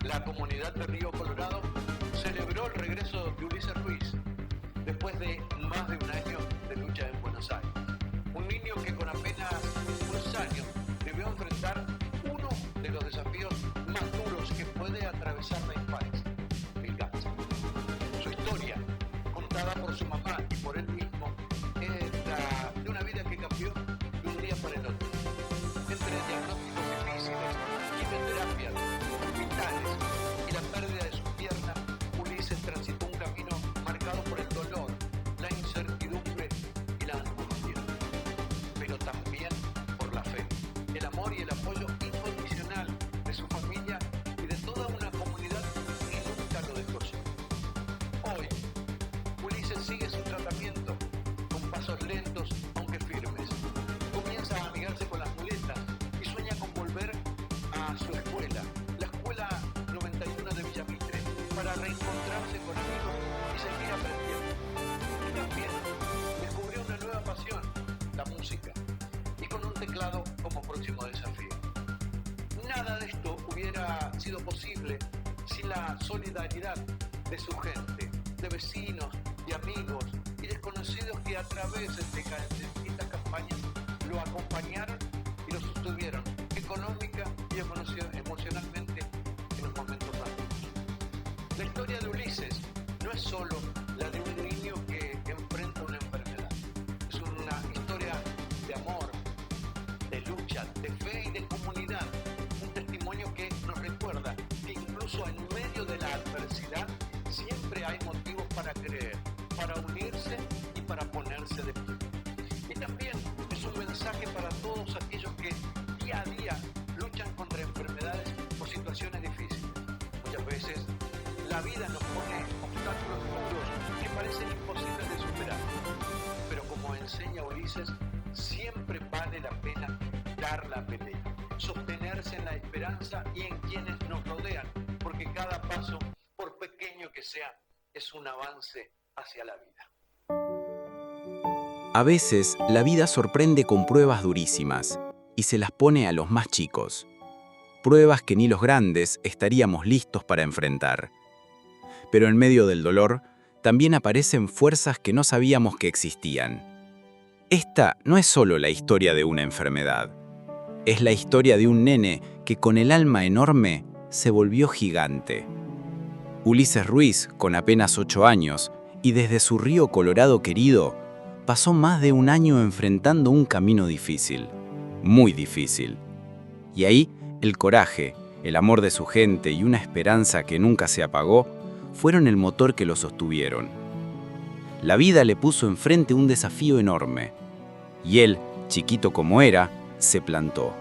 La comunidad de Río Colorado celebró el regreso de Ulises Ruiz después de más de un año de lucha en Buenos Aires. Un niño que con apenas unos años debió enfrentar uno de los desafíos más duros que puede atravesar la infancia, el cáncer. Su historia, contada por su mamá y por él mismo, es la de una vida que cambió de un día para el otro. Entre diagnósticos difíciles, quimioterapias, hospitales y la pérdida de su pierna, Ulises transitó un camino marcado por el dolor, la incertidumbre y la angustia, pero también por la fe, el amor y el apoyo incondicional de su familia y de toda una comunidad que nunca lo dejó solo. Hoy, Ulises sigue su tratamiento con pasos lentos aunque firmes. Comienza a amigarse con las muletas y sueña con volver a su escuela, la Escuela 91 de Villamitre, para reencontrarse con amigos y seguir aprendiendo. Y también descubrió una nueva pasión, la música, y con un teclado como próximo desafío. Nada de esto hubiera sido posible sin la solidaridad de su gente, de vecinos, de amigos y desconocidos que a través de distintas campañas lo acompañaron y lo sostuvieron económica y emocionalmente en los momentos más duros. La historia de Ulises no es solo la de un niño que enfrenta una enfermedad. Es una historia de amor, de lucha, de fe y de comunidad. Un testimonio que nos recuerda que incluso en medio de la adversidad siempre hay motivos para creer, para unirse y para ponerse de pie. Y también es un mensaje para todos aquellos que día a día luchan contra enfermedades o situaciones difíciles. Muchas veces la vida nos pone obstáculos duros que parecen imposibles de superar. Pero como enseña Ulises, siempre vale la pena dar la pelea, sostenerse en la esperanza y en quienes nos rodean, porque cada paso, por pequeño que sea, es un avance hacia la vida. A veces, la vida sorprende con pruebas durísimas y se las pone a los más chicos. Pruebas que ni los grandes estaríamos listos para enfrentar. Pero en medio del dolor, también aparecen fuerzas que no sabíamos que existían. Esta no es solo la historia de una enfermedad. Es la historia de un nene que con el alma enorme se volvió gigante. Ulises Ruiz, con apenas 8 años, y desde su Río Colorado querido, pasó más de un año enfrentando un camino difícil, muy difícil. Y ahí, el coraje, el amor de su gente y una esperanza que nunca se apagó, fueron el motor que lo sostuvieron. La vida le puso enfrente un desafío enorme, y él, chiquito como era, se plantó,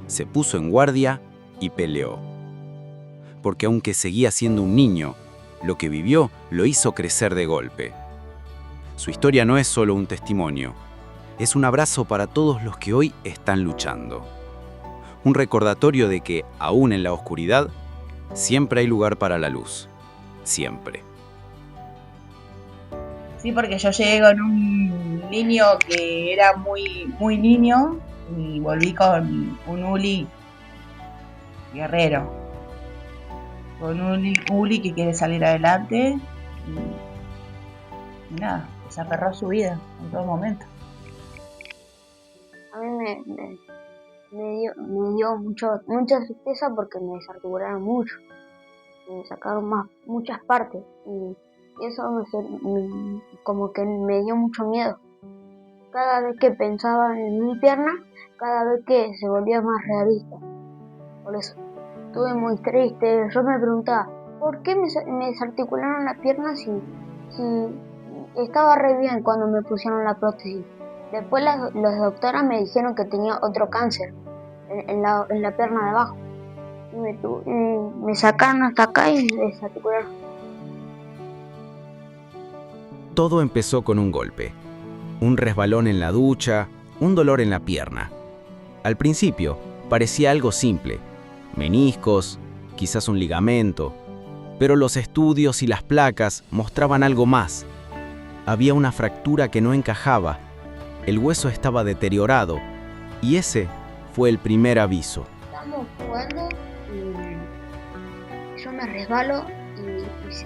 se puso en guardia y peleó. Porque aunque seguía siendo un niño, lo que vivió lo hizo crecer de golpe. Su historia no es solo un testimonio, es un abrazo para todos los que hoy están luchando. Un recordatorio de que, aún en la oscuridad, siempre hay lugar para la luz. Siempre. Sí, porque yo llegué con un niño que era muy niño y volví con un Uli guerrero. Con un Uli que quiere salir adelante y nada, se aferró a su vida en todo momento. A mí me dio mucha tristeza porque me desarticularon mucho, me sacaron muchas partes y eso como que me dio mucho miedo. Cada vez que pensaba en mi pierna, cada vez que se volvía más realista. Por eso estuve muy triste. Yo me preguntaba, ¿por qué me desarticularon la pierna si estaba re bien cuando me pusieron la prótesis? Después las doctoras me dijeron que tenía otro cáncer en la pierna de abajo. Y me sacaron hasta acá y me desarticularon. Todo empezó con un golpe. Un resbalón en la ducha, un dolor en la pierna. Al principio, parecía algo simple. Meniscos, quizás un ligamento. Pero los estudios y las placas mostraban algo más. Había una fractura que no encajaba. El hueso estaba deteriorado. Y ese fue el primer aviso. Estábamos jugando y yo me resbalo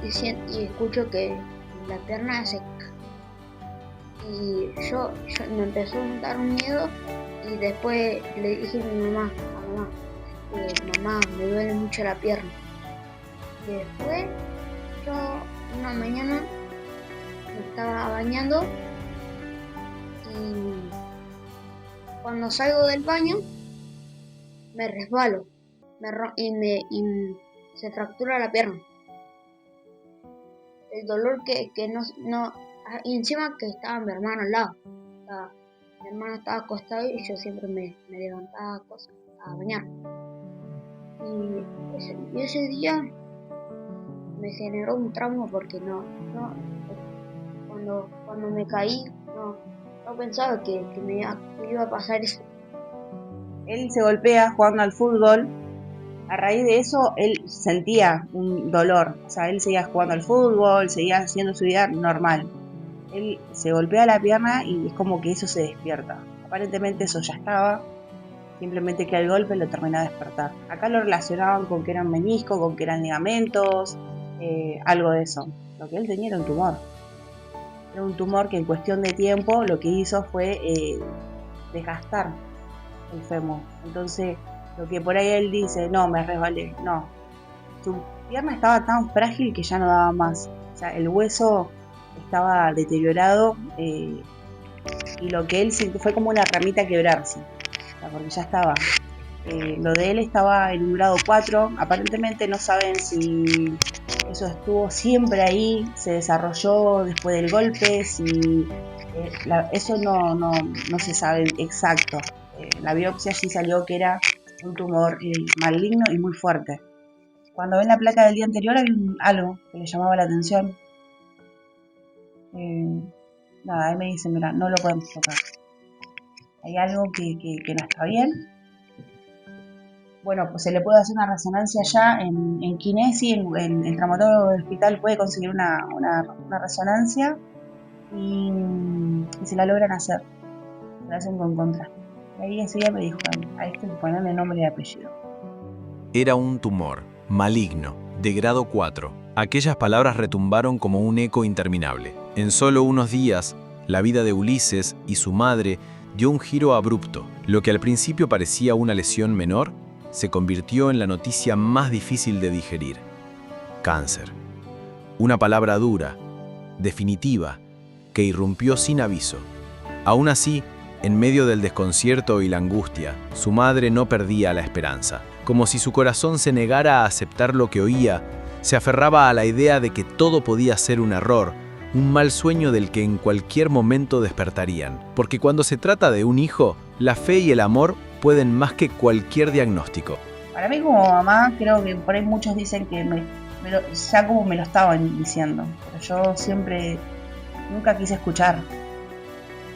y escucho que la pierna se... Y yo me empezó a dar un miedo y después le dije a mamá, mamá, me duele mucho la pierna. Y después yo una mañana me estaba bañando y cuando salgo del baño me resbalo y se fractura la pierna. El dolor que no y encima que estaba mi hermano al lado. Mi hermano estaba acostado y yo siempre me levantaba a bañar. Y ese día me generó un trauma porque cuando me caí no pensaba que me iba a pasar eso. Él se golpea jugando al fútbol. A raíz de eso, él sentía un dolor. O sea, él seguía jugando al fútbol, seguía haciendo su vida normal. Él se golpea la pierna y es como que eso se despierta. Aparentemente eso ya estaba, simplemente que el golpe lo termina de despertar. Acá lo relacionaban con que eran meniscos, con que eran ligamentos, algo de eso. Lo que él tenía era un tumor. Era un tumor que en cuestión de tiempo lo que hizo fue desgastar el fémur. Entonces, lo que por ahí él dice, no, me resbalé, no. Su pierna estaba tan frágil que ya no daba más. O sea, el hueso estaba deteriorado y lo que él sintió fue como una ramita quebrarse, o sea, porque ya estaba. Lo de él estaba en un grado 4, aparentemente no saben si eso estuvo siempre ahí, se desarrolló después del golpe, si eso no se sabe exacto. La biopsia sí salió que era un tumor maligno y muy fuerte. Cuando ven la placa del día anterior había algo que le llamaba la atención. Nada, él me dice, mira, no lo podemos tocar. Hay algo que no está bien. Bueno, pues se le puede hacer una resonancia ya en Kinesi, el traumatólogo del hospital puede conseguir una resonancia y se la logran hacer. Se la hacen con contraste. Y ahí ese día me dijo, a esto hay que ponerle nombre y apellido. Era un tumor, maligno, de grado 4. Aquellas palabras retumbaron como un eco interminable. En solo unos días, la vida de Ulises y su madre dio un giro abrupto. Lo que al principio parecía una lesión menor, se convirtió en la noticia más difícil de digerir. Cáncer. Una palabra dura, definitiva, que irrumpió sin aviso. Aún así, en medio del desconcierto y la angustia, su madre no perdía la esperanza. Como si su corazón se negara a aceptar lo que oía, se aferraba a la idea de que todo podía ser un error, un mal sueño del que en cualquier momento despertarían. Porque cuando se trata de un hijo, la fe y el amor pueden más que cualquier diagnóstico. Para mí como mamá, creo que por ahí muchos dicen que ya como me lo estaban diciendo, pero yo siempre, nunca quise escuchar.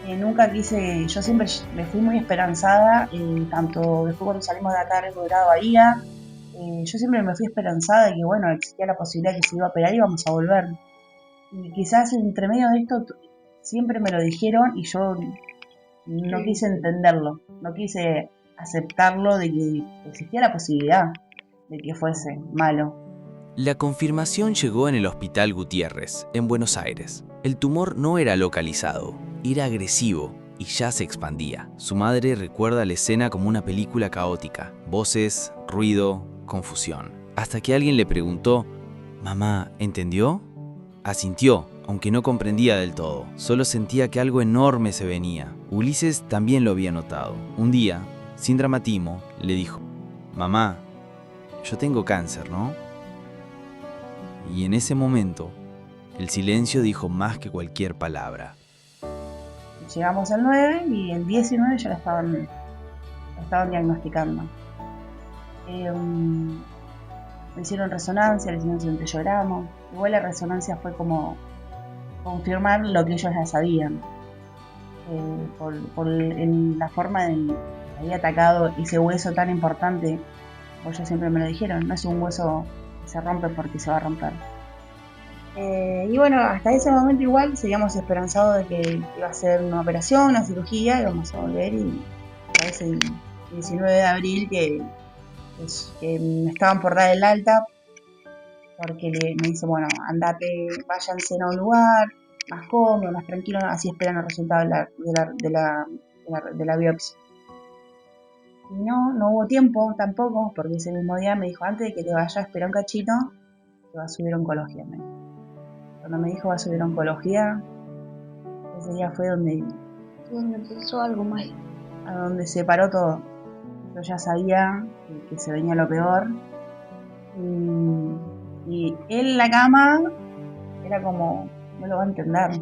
Yo siempre me fui muy esperanzada, tanto después cuando salimos de acá del grado Bahía, yo siempre me fui esperanzada de que bueno, existía la posibilidad que se iba a operar y íbamos a volver. Y quizás entre medio de esto siempre me lo dijeron y yo no quise entenderlo, no quise aceptarlo de que existía la posibilidad de que fuese malo. La confirmación llegó en el Hospital Gutiérrez, en Buenos Aires. El tumor no era localizado, era agresivo y ya se expandía. Su madre recuerda la escena como una película caótica, voces, ruido, confusión. Hasta que alguien le preguntó, «Mamá, ¿entendió?» Asintió, aunque no comprendía del todo. Solo sentía que algo enorme se venía. Ulises también lo había notado. Un día, sin dramatismo, le dijo, «Mamá, yo tengo cáncer, ¿no?» Y en ese momento, el silencio dijo más que cualquier palabra. Llegamos al 9 y el 19 ya la estaban diagnosticando. Le hicieron resonancia, le hicieron centellograma. Igual la resonancia fue como confirmar lo que ellos ya sabían. Por la forma de que había atacado ese hueso tan importante, pues ellos siempre me lo dijeron, no es un hueso que se rompe porque se va a romper. Y bueno, hasta ese momento igual seguíamos esperanzados de que iba a ser una operación, una cirugía, y vamos a volver y a ese 19 de abril que me estaban por dar el alta porque me dice, bueno, andate, váyanse a un lugar más cómodo, más tranquilo, así esperan el resultado de la biopsia. Y no hubo tiempo tampoco, porque ese mismo día me dijo, antes de que te vayas, espera un cachito, te va a subir a oncología. Cuando me dijo va a subir a oncología, ese día fue donde empezó algo mal. a donde se paró todo. Yo ya sabía que se venía lo peor. Y él en la cama era como, no lo va a entender.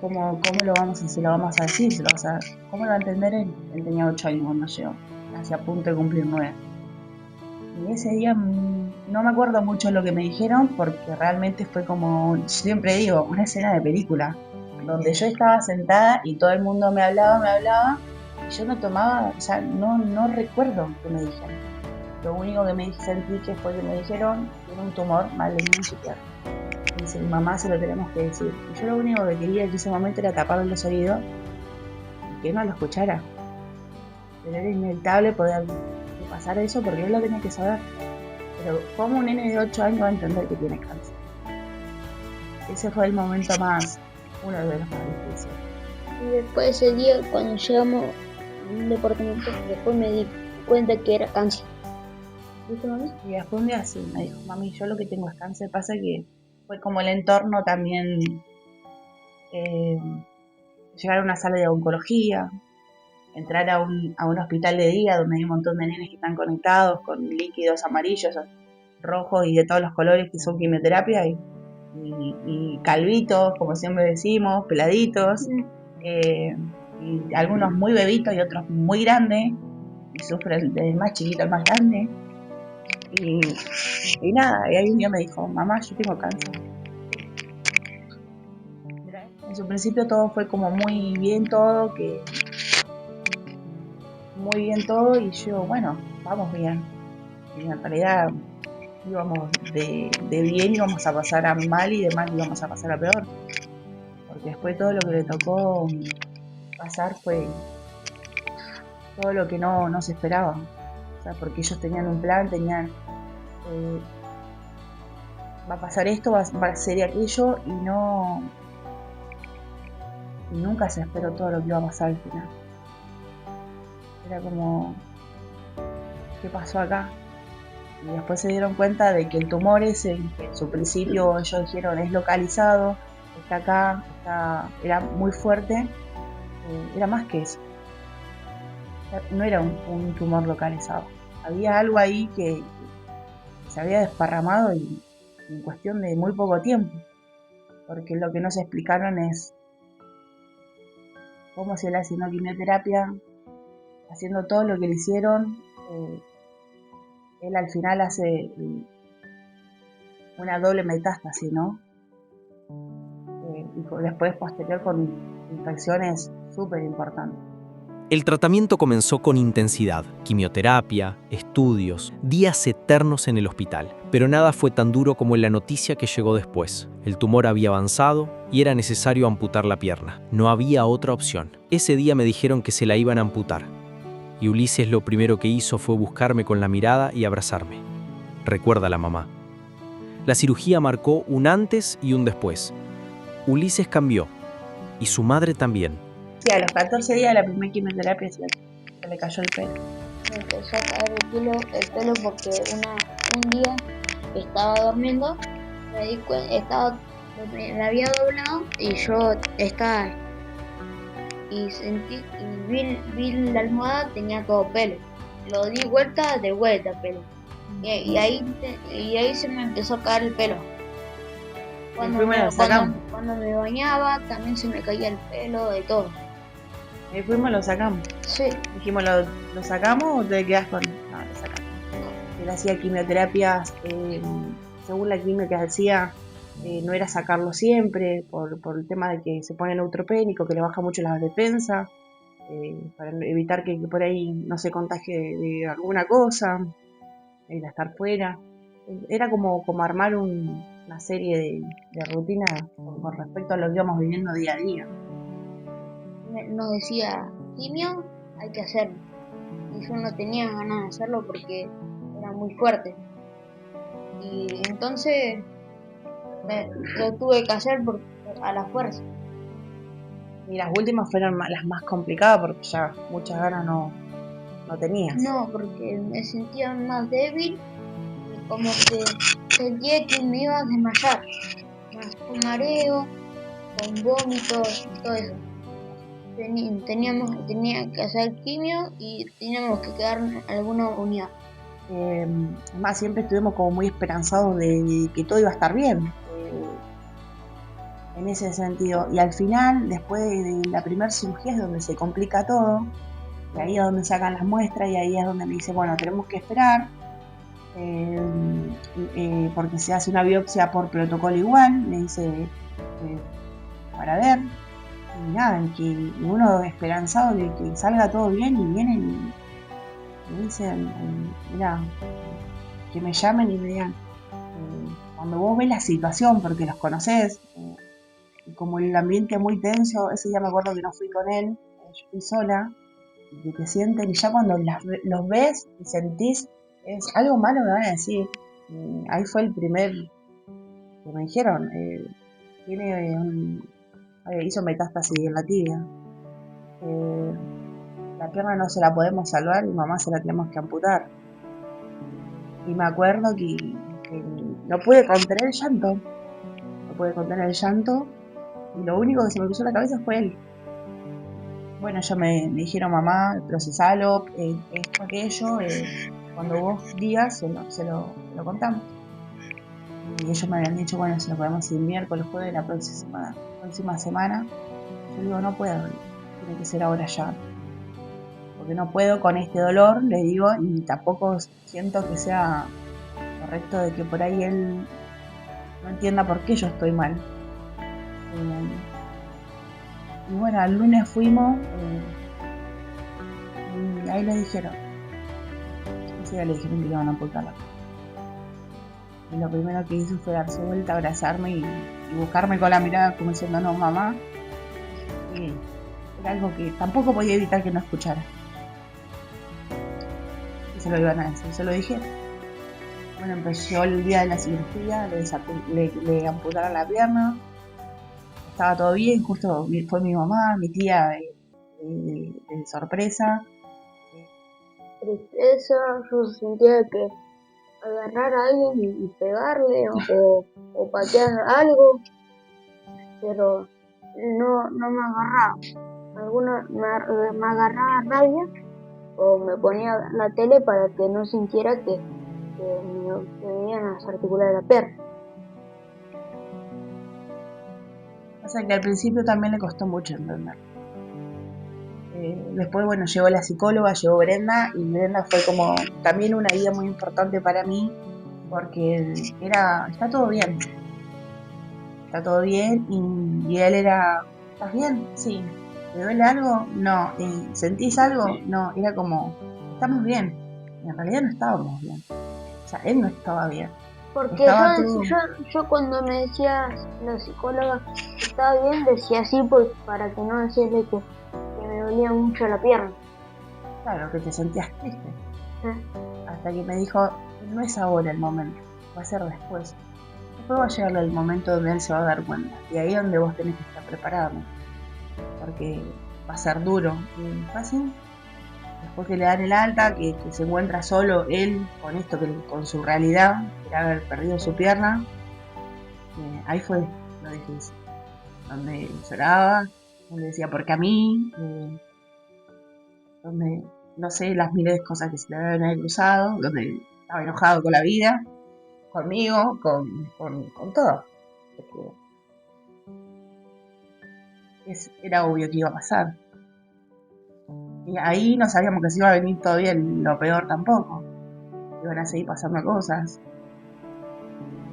¿Cómo se lo vamos a decir? ¿Cómo lo va a entender él? Él tenía 8 años cuando llegó, casi a punto de cumplir 9. Y ese día no me acuerdo mucho lo que me dijeron, porque realmente fue como, siempre digo, una escena de película, donde yo estaba sentada y todo el mundo me hablaba, y yo no tomaba, o sea, no recuerdo que me dijeron. Lo único que me sentí que fue que me dijeron que era un tumor maligno en su pierna. Y dice, mi mamá se lo tenemos que decir. Y yo lo único que quería en ese momento era taparle los oídos y que no lo escuchara. Pero era inevitable poder pasar eso porque él lo tenía que saber. Pero ¿cómo un nene de 8 años va a entender que tiene cáncer? Ese fue el momento uno de los más difíciles. Y después de ese día, cuando llegamos a un departamento, después me di cuenta que era cáncer. ¿Viste, mami? Y después un día sí, me dijo, mami, yo lo que tengo es cáncer. Pasa que fue como el entorno también, llegar a una sala de oncología, entrar a un hospital de día donde hay un montón de nenes que están conectados con líquidos amarillos, rojos y de todos los colores que son quimioterapia y calvitos, como siempre decimos, peladitos, y algunos muy bebitos y otros muy grandes, y sufren del más chiquito al más grande. Y nada, y ahí un día me dijo, mamá, yo tengo cáncer. En su principio todo fue como muy bien todo, y yo, bueno, vamos bien. Y en realidad íbamos de bien íbamos a pasar a mal y de mal íbamos a pasar a peor. Porque después todo lo que le tocó pasar fue todo lo que no se esperaba. O sea, porque ellos tenían un plan, va a pasar esto, va a ser aquello, y nunca se esperó todo lo que iba a pasar al final. Era como, ¿qué pasó acá? Y después se dieron cuenta de que el tumor ese, que en su principio ellos dijeron es localizado, está acá, era muy fuerte, era más que eso. No era un tumor localizado. Había algo ahí que se había desparramado y en cuestión de muy poco tiempo. Porque lo que no se explicaron es cómo se le haciendo quimioterapia, haciendo todo lo que le hicieron. Él al final hace una doble metástasis, ¿no? Y después posterior con infecciones súper importantes. El tratamiento comenzó con intensidad, quimioterapia, estudios, días eternos en el hospital. Pero nada fue tan duro como la noticia que llegó después. El tumor había avanzado y era necesario amputar la pierna. No había otra opción. Ese día me dijeron que se la iban a amputar. Y Ulises lo primero que hizo fue buscarme con la mirada y abrazarme. Recuerda la mamá. La cirugía marcó un antes y un después. Ulises cambió, y su madre también. Sí, a los 14 días de la primera quimioterapia se le cayó el pelo. Me empezó a caer el pelo porque un día estaba durmiendo, me di cuenta, me había doblado y yo estaba y sentí y vi la almohada, tenía todo pelo. Lo di vuelta, de vuelta pelo. Y ahí se me empezó a caer el pelo. Cuando me bañaba también se me caía el pelo, de todo. Y fuimos, lo sacamos. Sí. Dijimos, ¿lo sacamos o te quedas con...? No, lo sacamos. Él hacía quimioterapias, según la quimio que hacía, no era sacarlo siempre, por el tema de que se pone neutropénico, que le baja mucho las defensas, para evitar que por ahí no se contagie de alguna cosa, el estar fuera. Era como armar una serie de rutinas con respecto a lo que íbamos viviendo día a día. Nos decía, quimio, hay que hacerlo. Y yo no tenía ganas de hacerlo porque era muy fuerte. y entonces lo tuve que hacer a la fuerza. Y las últimas fueron las más complicadas porque ya muchas ganas no tenías. No, porque me sentía más débil y como que sentía que me iba a desmayar, más con mareo, con vómitos y todo eso. Tenía que hacer quimio y teníamos que quedar en alguna unidad. Además, siempre estuvimos como muy esperanzados de que todo iba a estar bien. En ese sentido. Y al final, después de la primera cirugía, es donde se complica todo. Y ahí es donde sacan las muestras y ahí es donde me dice, bueno, tenemos que esperar. Porque se hace una biopsia por protocolo igual, me dice, para ver. Y nada, que uno esperanzado de que salga todo bien y vienen y me dicen, mira, que me llamen y me digan, cuando vos ves la situación, porque los conocés, como el ambiente muy tenso, ese día me acuerdo que no fui con él, yo fui sola, y que te sienten, y ya cuando los ves y sentís, es algo malo me van a decir. Ahí fue el primer que me dijeron, hizo metástasis en la tibia, la pierna no se la podemos salvar y mamá se la tenemos que amputar. Y me acuerdo que no pude contener el llanto, y lo único que se me cruzó la cabeza fue él. Bueno, ellos me dijeron, mamá, procesalo, esto, aquello, cuando vos digas se lo contamos. Y ellos me habían dicho, bueno, se lo podemos decir miércoles, jueves de la próxima semana. Yo digo, no puedo, tiene que ser ahora ya. Porque no puedo con este dolor, le digo, y tampoco siento que sea correcto de que por ahí él no entienda por qué yo estoy mal. Y bueno, el lunes fuimos y ahí le dijeron. Ese día le dijeron que le iban a amputar la pierna. Y lo primero que hizo fue darse vuelta, abrazarme y buscarme con la mirada como diciendo, no, mamá. Y era algo que tampoco podía evitar que no escuchara. Y se lo iban a decir, se lo dije. Bueno, empezó el día de la cirugía, le amputaron la pierna. Estaba todo bien, justo fue mi mamá, mi tía de sorpresa. Tristeza, yo sentía que agarrar a alguien y pegarle o patear algo, pero no me agarraba. Algunos me agarraba rabia o me ponía la tele para que no sintiera que me iban a desarticular la pierna. O sea que al principio también le costó mucho entender. Después, bueno, llegó la psicóloga, llegó Brenda, y Brenda fue como también una guía muy importante para mí, porque está todo bien, y él era, ¿estás bien? Sí. ¿Te duele algo? No. ¿Sentís algo? No. Era como, estamos bien. Y en realidad no estábamos bien. O sea, él no estaba bien. Porque yo cuando me decía la psicóloga que estaba bien, decía así para que no decirle que me dolía mucho la pierna. Claro, que te sentías triste. Hasta que me dijo, no es ahora el momento, va a ser después. Después va a llegar el momento donde él se va a dar cuenta. Y ahí es donde vos tenés que estar preparado. Porque va a ser duro. Y fácil. Después que le dan el alta, que se encuentra solo él con esto, con su realidad, de haber perdido su pierna, ahí fue lo difícil. Donde lloraba, donde decía, ¿por qué a mí? Donde, no sé, las miles de cosas que se le habían haber cruzado, donde estaba enojado con la vida, conmigo, con todo. Porque era obvio que iba a pasar. Y ahí no sabíamos que se iba a venir todavía lo peor tampoco. Iban a seguir pasando cosas.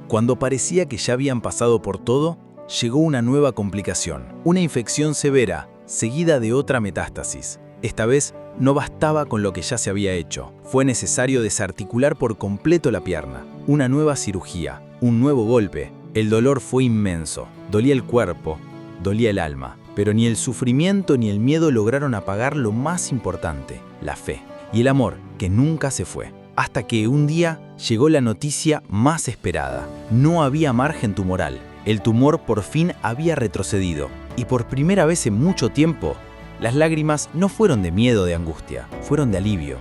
Cuando parecía que ya habían pasado por todo, llegó una nueva complicación, una infección severa, seguida de otra metástasis. Esta vez no bastaba con lo que ya se había hecho. Fue necesario desarticular por completo la pierna. Una nueva cirugía, un nuevo golpe. El dolor fue inmenso. Dolía el cuerpo, dolía el alma. Pero ni el sufrimiento ni el miedo lograron apagar lo más importante, la fe y el amor, que nunca se fue. Hasta que un día llegó la noticia más esperada. No había margen tumoral. El tumor por fin había retrocedido. Y por primera vez en mucho tiempo, las lágrimas no fueron de miedo o de angustia, fueron de alivio.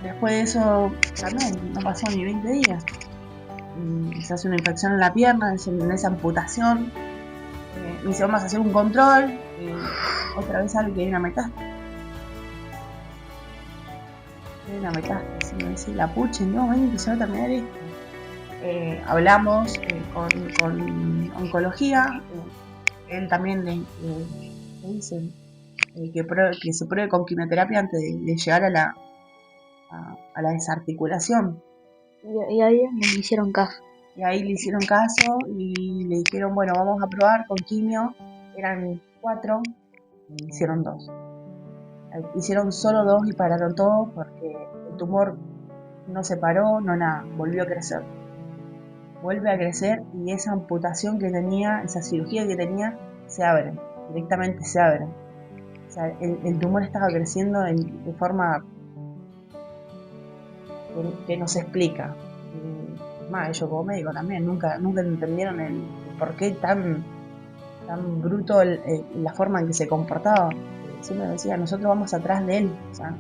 Después de eso también no pasó ni 20 días. Se hace una infección en la pierna, en esa amputación. Me dice, vamos a hacer un control. Otra vez sale que hay una metástasis. Hay una metástasis. Me dice, la puche, no, ven que se va a terminar esto. Hablamos con oncología. Él también le dice que se pruebe con quimioterapia antes de llegar a la desarticulación. Y ahí me hicieron caso. Y ahí le hicieron caso y le dijeron, bueno, vamos a probar con quimio. Eran 4 y hicieron 2. Hicieron solo 2 y pararon todo porque el tumor no se paró, no nada, volvió a crecer. Vuelve a crecer y esa amputación que tenía, esa cirugía que tenía, se abre, directamente se abre. O sea, el tumor estaba creciendo de forma que no se explica. Más, ellos como médicos también nunca entendieron el por qué tan bruto la forma en que se comportaba. Siempre decía, nosotros vamos atrás de él, o sea,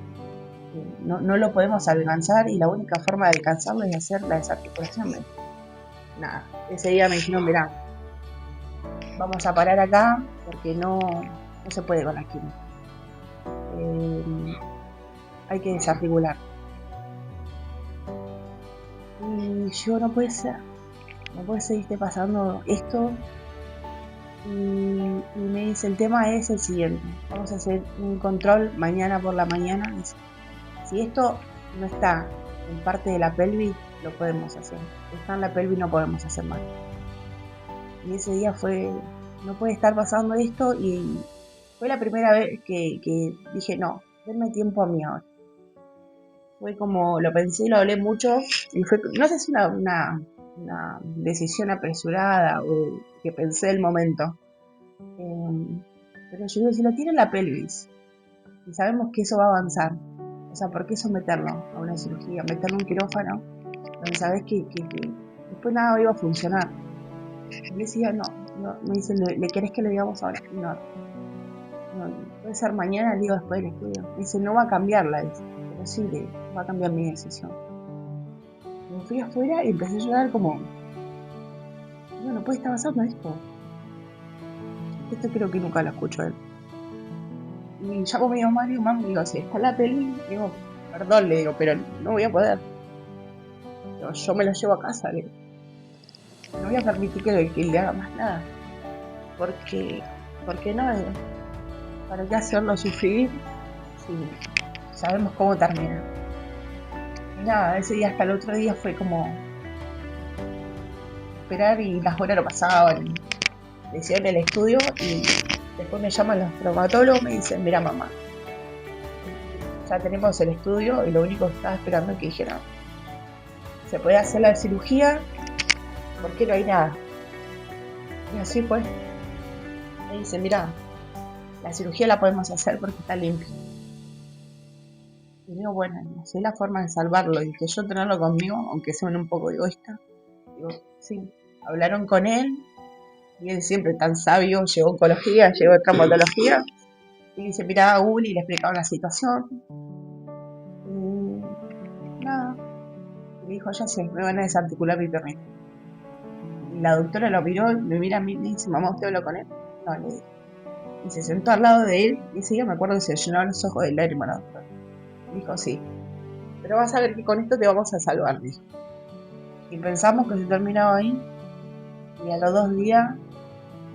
no lo podemos alcanzar y la única forma de alcanzarlo es hacer la desarticulación. Nada, ese día me dijeron, mirá, vamos a parar acá porque no se puede con la quimio. Hay que desarticular. Y yo, no puede ser seguir pasando esto. Y me dice, el tema es el siguiente, vamos a hacer un control mañana por la mañana. Dice, si esto no está en parte de la pelvis, lo podemos hacer. Si está en la pelvis, no podemos hacer más. Y ese día no puede estar pasando esto, y fue la primera vez que dije, no, denme tiempo a mí ahora. Fue como, lo pensé y lo hablé mucho, y fue, no sé si una decisión apresurada o que pensé el momento. Pero yo digo, si lo tiene en la pelvis, y sabemos que eso va a avanzar, o sea, ¿por qué someterlo a una cirugía? Meterlo en un quirófano, donde sabes que después nada iba a funcionar. Y decía, no, me dice, ¿le querés que le digamos ahora? No, puede ser mañana, le digo después del estudio. Me dice, no va a cambiarla, dice, pero sí va a cambiar mi decisión. Me fui afuera y empecé a llorar como, no puede estar pasando esto. Esto creo que nunca lo escucho él. Y llamo a mi mamá y digo, mamá, digo, si está la peli, digo, perdón, le digo, pero no voy a poder. Digo, yo me lo llevo a casa, le digo. No voy a permitir que le haga más nada. Porque no, digo, ¿para qué hacerlo sufrir si sabemos cómo termina? Y nada, ese día hasta el otro día fue como esperar y las horas no pasaban. Decían el estudio y después me llaman los traumatólogos y me dicen, mira mamá, ya tenemos el estudio y lo único que estaba esperando es que dijeran, se puede hacer la cirugía porque no hay nada. Y así fue. Me dicen, mira, la cirugía la podemos hacer porque está limpia. Y digo, bueno, si es la forma de salvarlo y que yo tenerlo conmigo, aunque sea un poco egoísta, digo, sí, hablaron con él. Y él siempre tan sabio, llegó a oncología, llegó a traumatología. Y dice, mirá a Uli y le explicaron la situación. Y nada. Y le dijo, ya sé, me van a desarticular mi perrito. Y la doctora lo miró, me mira a mí y me dice, mamá, ¿usted habló con él? No, le dije. Y se sentó al lado de él y ese día me acuerdo que se llenaron los ojos de lágrimas la doctora. Y dijo, sí, pero vas a ver que con esto te vamos a salvar, dijo. Y pensamos que se terminaba ahí. Y a los 2 días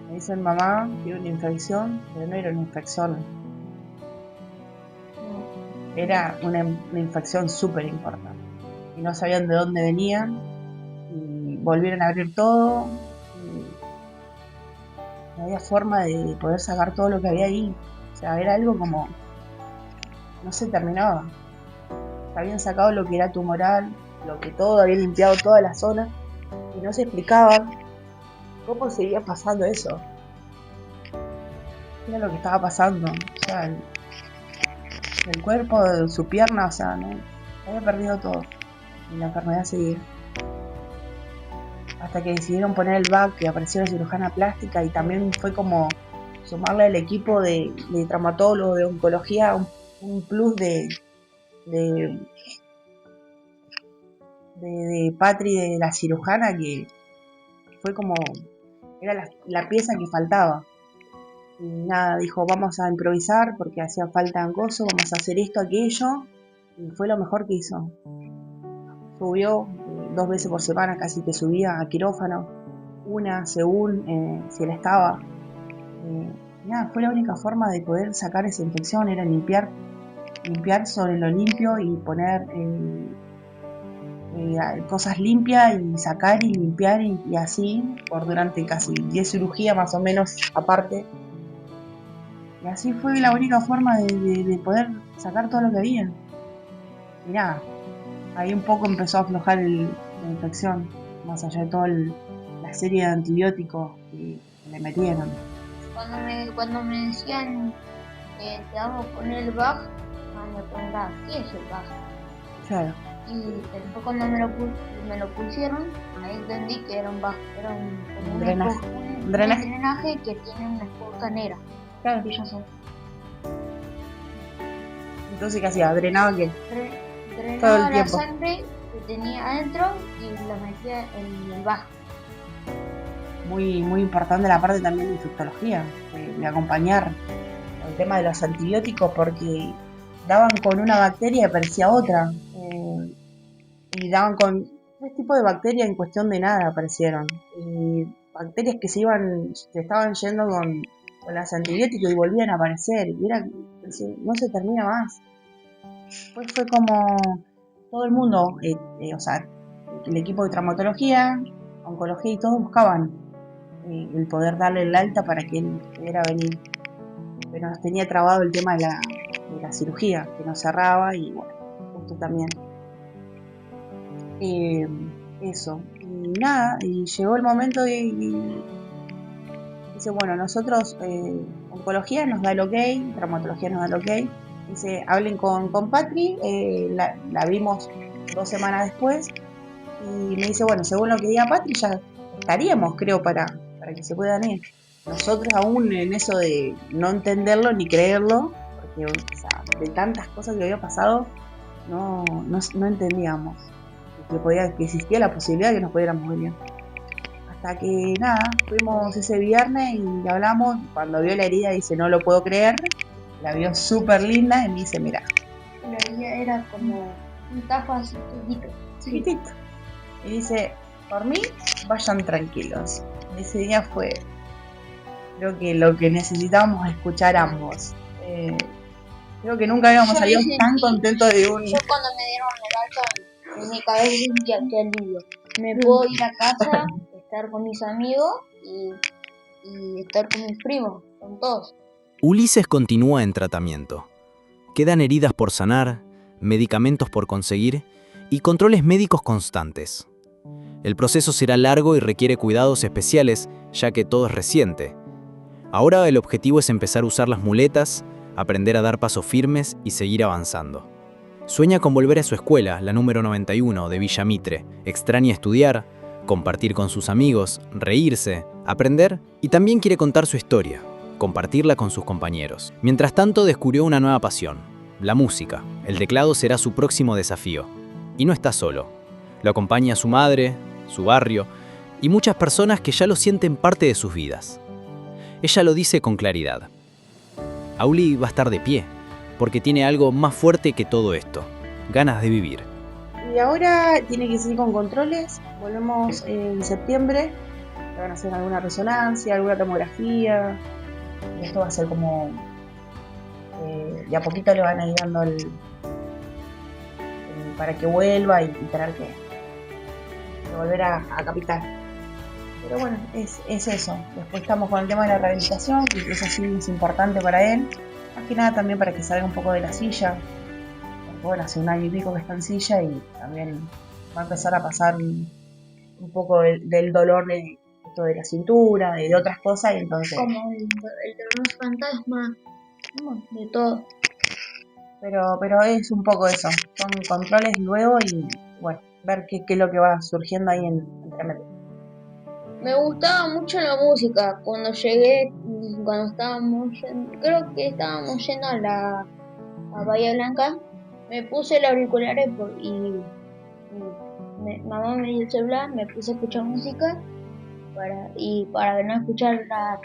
me dicen, mamá, tiene una infección, pero no era una infección. Era una infección súper importante. Y no sabían de dónde venían. Y volvieron a abrir todo. Y no había forma de poder sacar todo lo que había ahí. O sea, era algo como, no se terminaba. Habían sacado lo que era tumoral, lo que todo, habían limpiado toda la zona. Y no se explicaban cómo seguía pasando eso. Era lo que estaba pasando. O sea, del cuerpo, de su pierna, o sea, no, había perdido todo. Y la enfermedad seguía. Hasta que decidieron poner el VAC, que apareció la cirujana plástica, y también fue como sumarle al equipo de traumatólogo, de oncología, un plus de Patri, de la cirujana, que fue como, era la pieza que faltaba. Y nada, dijo, vamos a improvisar porque hacía falta gozo, vamos a hacer esto, aquello, y fue lo mejor que hizo. Subió 2 veces por semana, casi que subía a quirófano, una según si él estaba. Nada, fue la única forma de poder sacar esa infección, era limpiar sobre lo limpio y poner cosas limpias y sacar y limpiar y así por durante casi 10 cirugías más o menos aparte. Y así fue la única forma de poder sacar todo lo que había. Y nada, ahí un poco empezó a aflojar la infección, más allá de toda la serie de antibióticos que le metieron. Cuando me decían que te vamos a poner el VAC, me preguntaba, ¿qué es el VAC? Claro. Y después cuando me lo pusieron, ahí entendí que era un VAC, era un drenaje que tiene una esponja negra. Claro. Que yo sé. Entonces, ¿qué hacía? ¿Drenaba qué? Drenaba todo el la tiempo. sangre que tenía adentro y la metía en el VAC. Muy, muy importante la parte también de infectología, de acompañar el tema de los antibióticos, porque daban con una bacteria y aparecía otra. Y daban con 3 tipos de bacterias en cuestión de nada aparecieron. Y bacterias que se estaban yendo con los antibióticos y volvían a aparecer. Y no se termina más. Después fue como todo el mundo, o sea, el equipo de traumatología, oncología y todos buscaban el poder darle el alta para que él pudiera venir. Pero nos tenía trabado el tema de la cirugía, que no cerraba y bueno, justo también. Eso. Y nada, y llegó el momento y dice, bueno, nosotros, oncología nos da el ok, traumatología nos da el ok. Dice, hablen con Patri, la vimos 2 semanas después. Y me dice, bueno, según lo que diga Patri, ya estaríamos, creo, para que se puedan ir. Nosotros aún en eso de no entenderlo ni creerlo, porque o sea, de tantas cosas que había pasado, no entendíamos que existía la posibilidad de que nos pudiéramos venir. Hasta que nada, fuimos ese viernes y hablamos. Cuando vio la herida dice, no lo puedo creer. La vio súper linda y me dice, mira. La herida era como un tajo así chiquitito. Y dice, por mí, vayan tranquilos. Ese día fue, creo que lo que necesitábamos escuchar ambos. Creo que nunca habíamos salido tan contentos de un... Yo cuando me dieron el alta, en mi cabeza que alivio. Me puedo ir a casa, estar con mis amigos y estar con mis primos, con todos. Ulises continúa en tratamiento. Quedan heridas por sanar, medicamentos por conseguir y controles médicos constantes. El proceso será largo y requiere cuidados especiales, ya que todo es reciente. Ahora el objetivo es empezar a usar las muletas, aprender a dar pasos firmes y seguir avanzando. Sueña con volver a su escuela, la número 91 de Villa Mitre. Extraña estudiar, compartir con sus amigos, reírse, aprender y también quiere contar su historia, compartirla con sus compañeros. Mientras tanto, descubrió una nueva pasión, la música. El teclado será su próximo desafío. Y no está solo. Lo acompaña su madre, su barrio y muchas personas que ya lo sienten parte de sus vidas. Ella lo dice con claridad. Auli va a estar de pie, porque tiene algo más fuerte que todo esto, ganas de vivir. Y ahora tiene que seguir con controles, volvemos en septiembre, le van a hacer alguna resonancia, alguna tomografía, y esto va a ser como, de a poquito le van a ir dando para que vuelva y tener que volver a Capital. Pero bueno, es eso. Después estamos con el tema de la rehabilitación, que eso sí es importante para él. Más que nada también para que salga un poco de la silla. Porque bueno, hace 1 año y pico que está en silla y también va a empezar a pasar un poco del dolor de la cintura, de otras cosas, y entonces... Como el de los fantasmas, de todo. Pero es un poco eso, son controles luego y bueno, ver qué es lo que va surgiendo ahí entre medio. Me gustaba mucho la música. Cuando llegué, cuando estábamos creo que estábamos yendo a Bahía Blanca, me puse los auriculares mamá me dio el celular, me puse a escuchar música para no escuchar la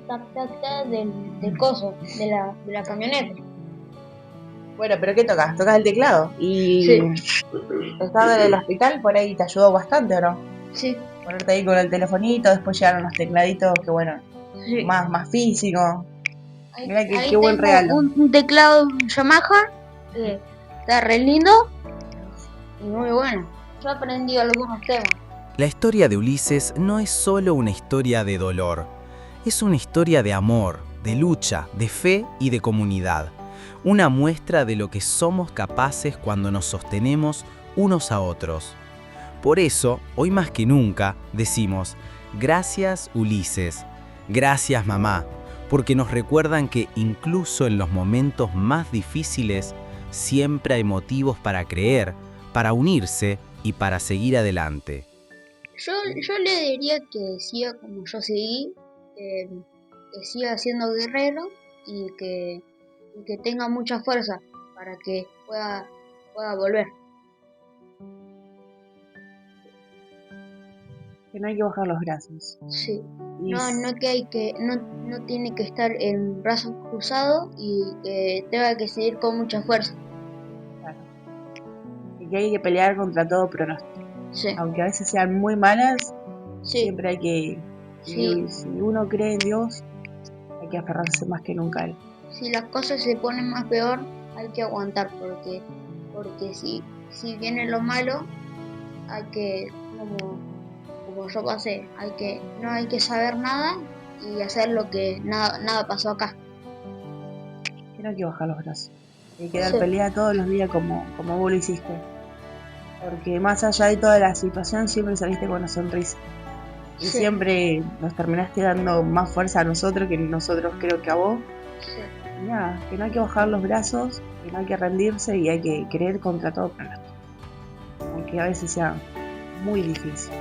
tac tac tac del coso, de la camioneta. Bueno, pero ¿qué tocas? Tocas el teclado y Sí. estando en el hospital por ahí te ayudó bastante, ¿o no? Sí, Ponerte ahí con el telefonito, después llegaron los tecladitos que bueno, sí. más físicos. Mirá Ahí qué buen tengo regalo. un teclado Yamaha, está re lindo y muy bueno. Yo aprendí algunos temas. La historia de Ulises no es solo una historia de dolor, es una historia de amor, de lucha, de fe y de comunidad. Una muestra de lo que somos capaces cuando nos sostenemos unos a otros. Por eso, hoy más que nunca, decimos, gracias Ulises, gracias mamá, porque nos recuerdan que incluso en los momentos más difíciles, siempre hay motivos para creer, para unirse y para seguir adelante. Yo le diría que siga como yo seguí, que siga siendo guerrero y que tenga mucha fuerza para que pueda volver. Que no hay que bajar los brazos. Sí. Y No tiene que estar en brazos cruzados y que tenga que seguir con mucha fuerza. claro. Y que hay que pelear contra todo pronóstico. Sí, Aunque a veces sean muy malas, sí, siempre hay que, sí. si uno cree en Dios, hay que aferrarse más que nunca a Él. Si las cosas se ponen más peor, hay que aguantar porque si viene lo malo, hay que, como yo pasé, no hay que saber nada y hacer lo que nada pasó acá. Que no hay que bajar los brazos. Hay que dar Sí. pelea todos los días como vos lo hiciste. Porque más allá de toda la situación, siempre saliste con una sonrisa. Y Sí. siempre nos terminaste dando más fuerza a nosotros que nosotros creo que a vos. Sí. Y nada, que no hay que bajar los brazos, que no hay que rendirse y hay que creer contra todo pronóstico. Aunque a veces sea muy difícil.